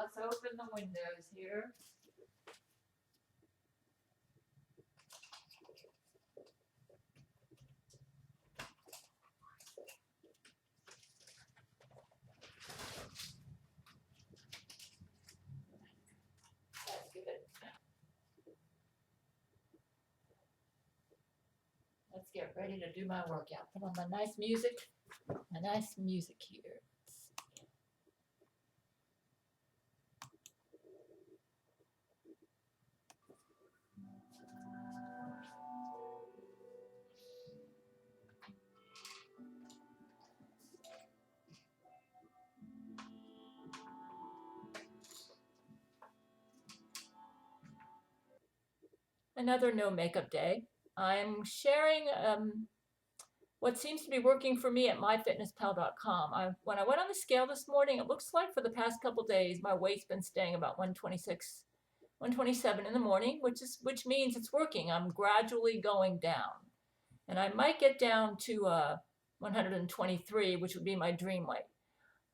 let's open the windows here. That's good. Let's get ready to do my workout. Put on my nice music here. Another no makeup day. I'm sharing what seems to be working for me at myfitnesspal.com. When I went on the scale this morning, it looks like for the past couple days, my weight's been staying about 126, 127 in the morning, which means it's working. I'm gradually going down. And I might get down to 123, which would be my dream weight.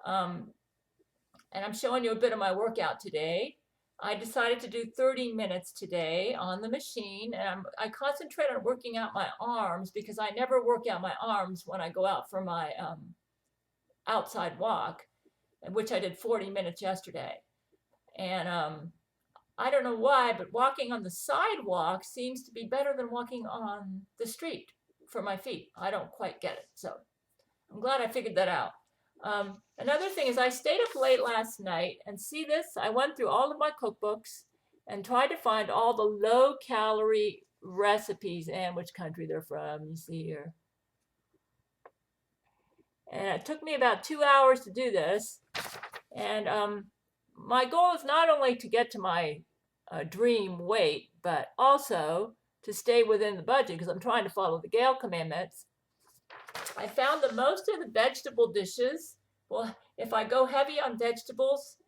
And I'm showing you a bit of my workout today. I decided to do 30 minutes today on the machine, and I concentrate on working out my arms because I never work out my arms when I go out for my outside walk, which I did 40 minutes yesterday. And I don't know why, but walking on the sidewalk seems to be better than walking on the street for my feet. I don't quite get it, so I'm glad I figured that out. Another thing is I stayed up late last night, and see this? I went through all of my cookbooks and tried to find all the low-calorie recipes and which country they're from. You see here. And it took me about 2 hours to do this. And my goal is not only to get to my dream weight, but also to stay within the budget because I'm trying to follow the Gail commandments. I found that most of the vegetable dishes, well, if I go heavy on vegetables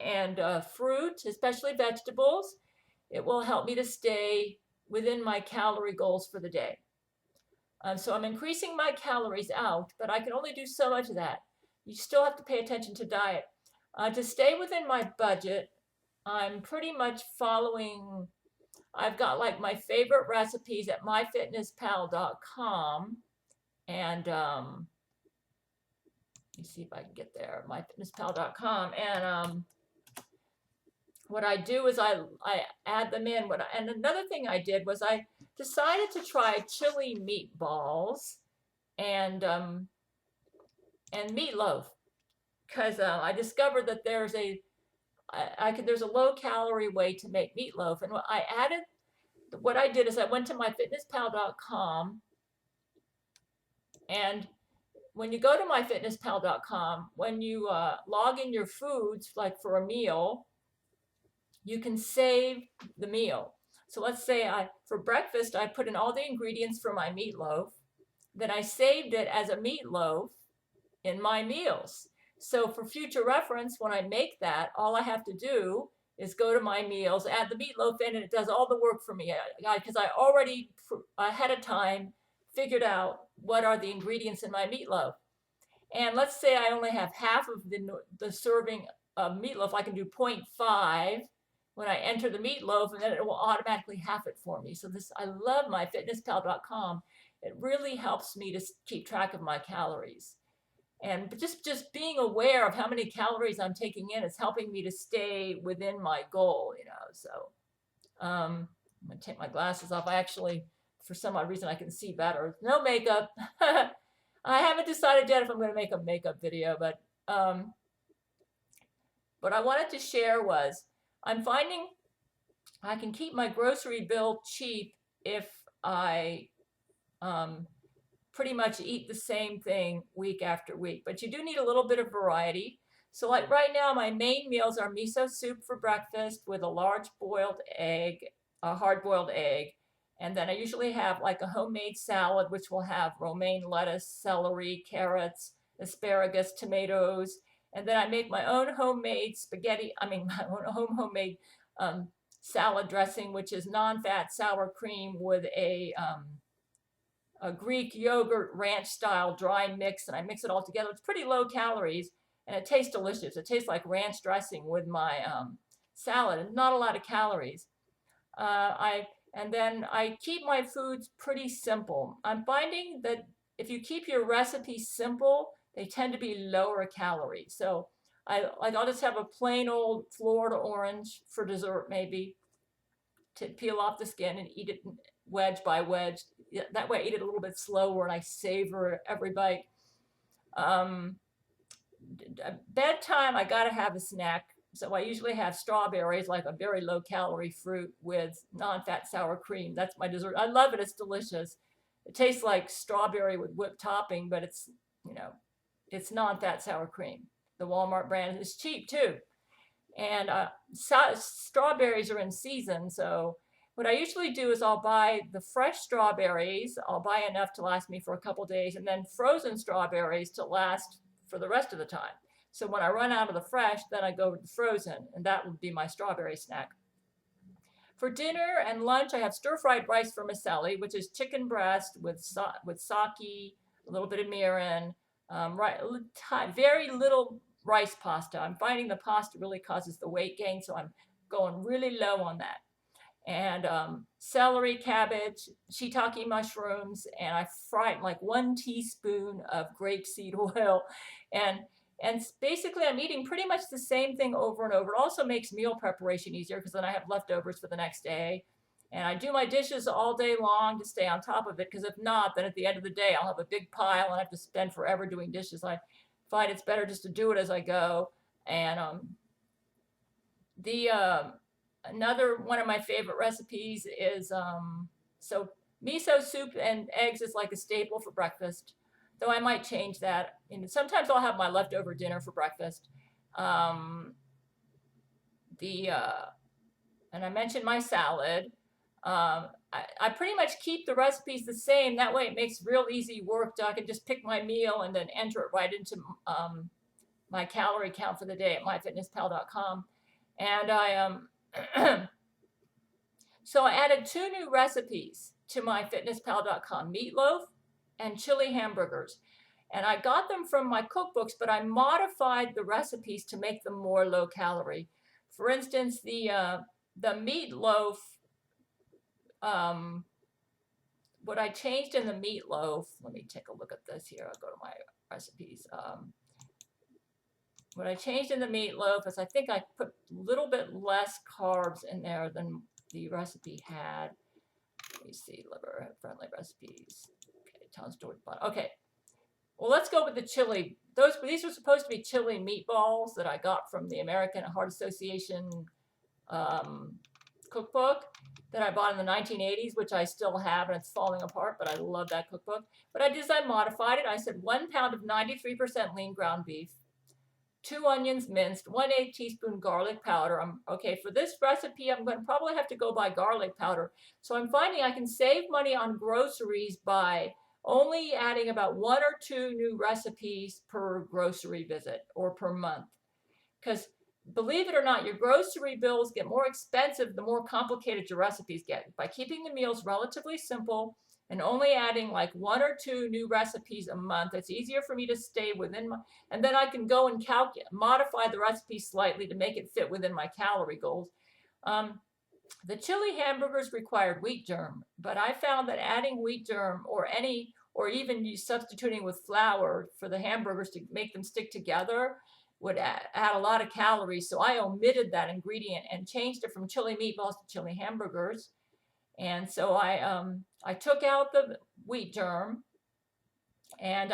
and fruit, especially vegetables, it will help me to stay within my calorie goals for the day. So I'm increasing my calories out, but I can only do so much of that. You still have to pay attention to diet. To stay within my budget, I'm pretty much following, I've got like my favorite recipes at myfitnesspal.com. And let me see if I can get there, myfitnesspal.com. And what I do is I add them in. And another thing I did was I decided to try chili meatballs and meatloaf because I discovered that there's a low-calorie way to make meatloaf. And what I did is I went to myfitnesspal.com. And when you go to myfitnesspal.com, when you log in your foods, like for a meal, you can save the meal. So let's say for breakfast, I put in all the ingredients for my meatloaf. Then I saved it as a meatloaf in my meals. So for future reference, when I make that, all I have to do is go to my meals, add the meatloaf in, and it does all the work for me. Because I already, ahead of time, figured out what are the ingredients in my meatloaf. And let's say I only have half of the serving of meatloaf. I can do 0.5 when I enter the meatloaf, and then it will automatically half it for me. So I love myfitnesspal.com. It really helps me to keep track of my calories. And just being aware of how many calories I'm taking in is helping me to stay within my goal, So I'm going to take my glasses off. I actually, for some odd reason, I can see better. No makeup. I haven't decided yet if I'm going to make a makeup video, but what I wanted to share was I'm finding I can keep my grocery bill cheap if I pretty much eat the same thing week after week. But you do need a little bit of variety. So like right now, my main meals are miso soup for breakfast with a large boiled egg, a hard-boiled egg. And then I usually have like a homemade salad, which will have romaine lettuce, celery, carrots, asparagus, tomatoes. And then I make my own homemade homemade salad dressing, which is non-fat sour cream with a Greek yogurt ranch style dry mix. And I mix it all together. It's pretty low calories. and it tastes delicious. It tastes like ranch dressing with my salad, and not a lot of calories. I and then I keep my foods pretty simple. I'm finding that if you keep your recipes simple, they tend to be lower calorie. So I'll just have a plain old Florida orange for dessert, maybe, to peel off the skin and eat it wedge by wedge. That way I eat it a little bit slower and I savor every bite. Um, Bedtime, I gotta have a snack. So I usually have strawberries, like a very low calorie fruit with non-fat sour cream. That's my dessert. I love it. It's delicious. It tastes like strawberry with whipped topping, but it's, you know, it's non-fat sour cream. The Walmart brand is cheap too. And strawberries are in season. So what I usually do is I'll buy the fresh strawberries. I'll buy enough to last me for a couple days, and then frozen strawberries to last for the rest of the time. So when I run out of the fresh, then I go with the frozen, and that would be my strawberry snack. For dinner and lunch, I have stir-fried rice vermicelli, which is chicken breast with sake, a little bit of mirin, right, very little rice pasta. I'm finding the pasta really causes the weight gain, so I'm going really low on that. And celery, cabbage, shiitake mushrooms, and I fry it in like 1 teaspoon of grapeseed oil. And basically I'm eating pretty much the same thing over and over. It also makes meal preparation easier because then I have leftovers for the next day. And I do my dishes all day long to stay on top of it, because if not, then at the end of the day I'll have a big pile and I have to spend forever doing dishes. I find it's better just to do it as I go. And the another one of my favorite recipes is so miso soup and eggs is like a staple for breakfast, though I might change that. And sometimes I'll have my leftover dinner for breakfast. The And I mentioned my salad. I pretty much keep the recipes the same. That way it makes real easy work. I can just pick my meal and then enter it right into my calorie count for the day at myfitnesspal.com. And so I added 2 new recipes to myfitnesspal.com: meatloaf and chili hamburgers. And I got them from my cookbooks, but I modified the recipes to make them more low calorie. For instance, the meatloaf, what I changed in the meatloaf, let me take a look at this here. I'll go to my recipes. What I changed in the meatloaf is I think I put a little bit less carbs in there than the recipe had. Let me see, liver-friendly recipes. Okay, tons towards the bottom. Okay, well, let's go with the chili. These were supposed to be chili meatballs that I got from the American Heart Association cookbook that I bought in the 1980s, which I still have, and it's falling apart, but I love that cookbook. But I modified it. I said 1 pound of 93% lean ground beef, 2 onions minced, 1/8 teaspoon garlic powder. Okay, for this recipe, I'm going to probably have to go buy garlic powder. So I'm finding I can save money on groceries by only adding about 1 or 2 new recipes per grocery visit or per month. Because believe it or not, your grocery bills get more expensive the more complicated your recipes get. By keeping the meals relatively simple and only adding like 1 or 2 new recipes a month, it's easier for me to stay within my, and then I can go and modify the recipe slightly to make it fit within my calorie goals. The chili hamburgers required wheat germ, but I found that adding wheat germ or even substituting with flour for the hamburgers to make them stick together would add a lot of calories. So I omitted that ingredient and changed it from chili meatballs to chili hamburgers. And so I took out the wheat germ, and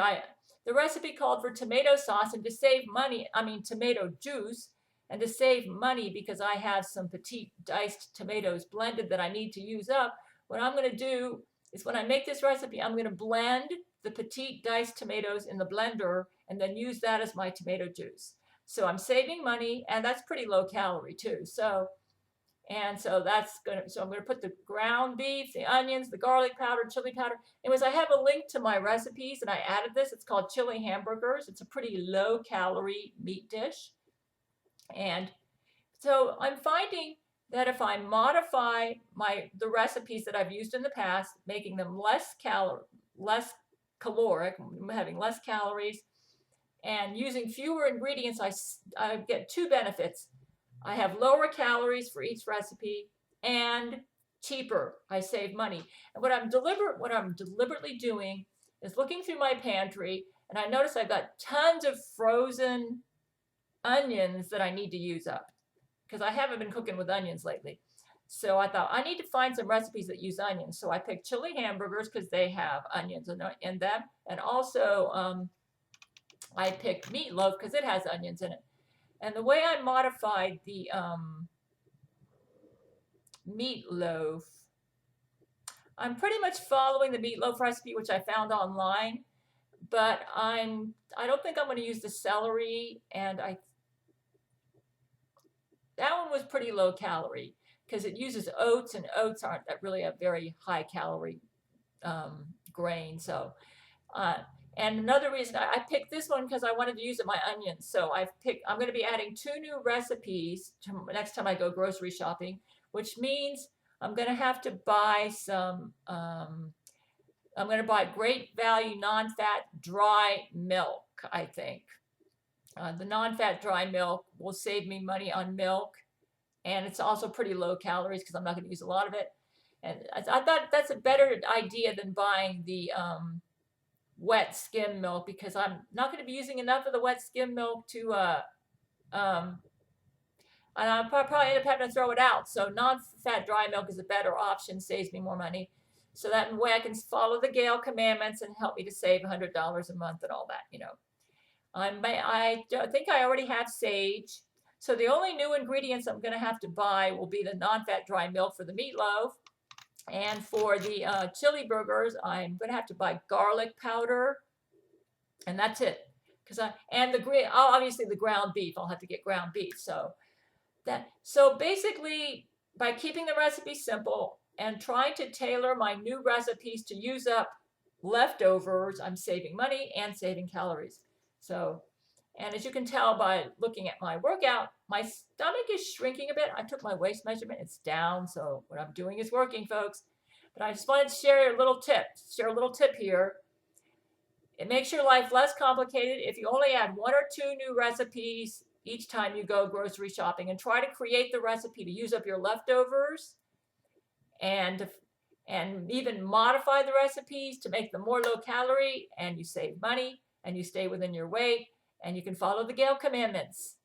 the recipe called for tomato sauce, and to save money, tomato juice, and to save money because I have some petite diced tomatoes blended that I need to use up. What I'm going to do is when I make this recipe, I'm going to blend the petite diced tomatoes in the blender and then use that as my tomato juice. So I'm saving money, and that's pretty low calorie too. So I'm going to put the ground beef, the onions, the garlic powder, chili powder. Anyways, I have a link to my recipes, and I added this. It's called chili hamburgers. It's a pretty low calorie meat dish. And so I'm finding that if I modify the recipes that I've used in the past, making them less caloric, having less calories, And using fewer ingredients, I get two benefits. I have lower calories for each recipe and cheaper. I save money. And what I'm deliberately doing is looking through my pantry, and I notice I've got tons of frozen onions that I need to use up because I haven't been cooking with onions lately. So I thought I need to find some recipes that use onions. So I picked chili hamburgers because they have onions in them, and also I picked meatloaf because it has onions in it. And the way I modified the meatloaf, I'm pretty much following the meatloaf recipe which I found online, but I don't think I'm going to use the celery, and that one was pretty low calorie because it uses oats, and oats aren't really a very high calorie grain. So, and another reason I picked this one because I wanted to use it my onions. So I'm going to be adding 2 new recipes next time I go grocery shopping, which means I'm going to have to buy some. I'm going to buy Great Value non-fat dry milk. I think the non-fat dry milk will save me money on milk, and it's also pretty low calories because I'm not going to use a lot of it. And I thought that's a better idea than buying the wet skim milk because I'm not going to be using enough of the wet skim milk to, and I'll probably end up having to throw it out. So non-fat dry milk is a better option, saves me more money. So that way I can follow the Gail commandments and help me to save $100 a month and all that, you know. I think I already have sage. So the only new ingredients I'm going to have to buy will be the non-fat dry milk for the meatloaf. And for the chili burgers, I'm going to have to buy garlic powder. And that's it. Obviously the ground beef, I'll have to get ground beef. So basically, by keeping the recipe simple and trying to tailor my new recipes to use up leftovers, I'm saving money and saving calories. So, and as you can tell by looking at my workout, my stomach is shrinking a bit. I took my waist measurement, it's down. So what I'm doing is working, folks. But I just wanted to share a little tip here. It makes your life less complicated if you only add 1 or 2 new recipes each time you go grocery shopping, and try to create the recipe to use up your leftovers, and even modify the recipes to make them more low calorie, and you save money and you stay within your weight and you can follow the Gail commandments.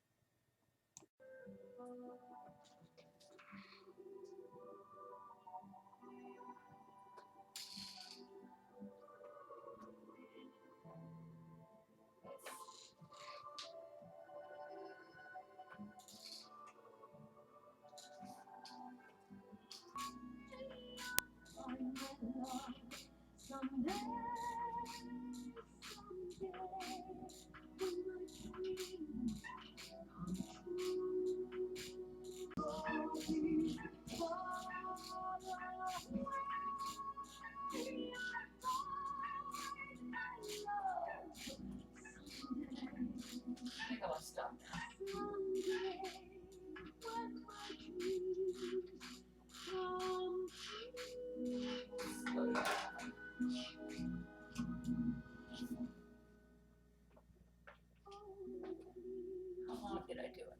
I think I'll stop now. How long did I do it?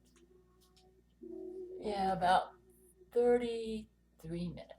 Yeah, about 33 minutes.